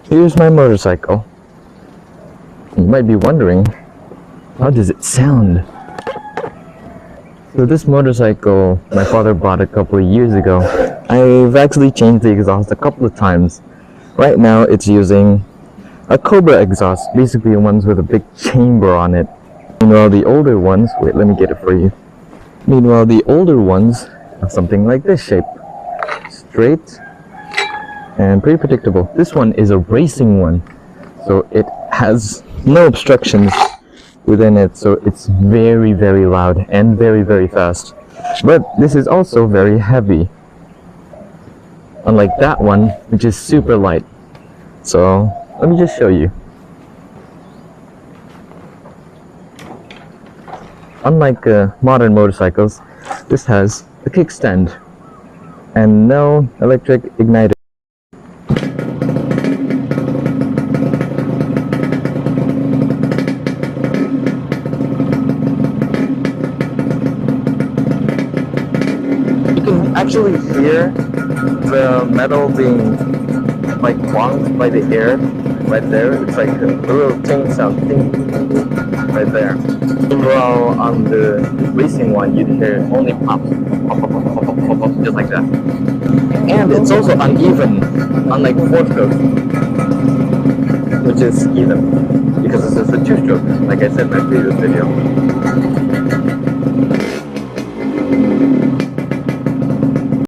Here's my motorcycle. You might be wondering, how does it sound? So this motorcycle my father bought a couple of years ago. I've actually changed the exhaust a couple of times. Right now it's using a Cobra exhaust, basically ones with a big chamber on it. Meanwhile the older ones, wait, let me get it for you. Meanwhile the older ones have something like this shape. Straight and pretty predictable. This one is a racing one, so it has no obstructions within it, so it's very loud and very fast. But this is also very heavy, unlike that one, which is super light. So let me just show you. Unlike modern motorcycles, this has a kickstand and no electric igniter. You can actually hear the metal being like wound by the air right there. It's like a little ting sound, ting, right there. Meanwhile, on the racing one, you'd hear it only pop, just like that. And it's also uneven, unlike 4-stroke, which is even, because this is a 2-stroke, like I said in my previous video.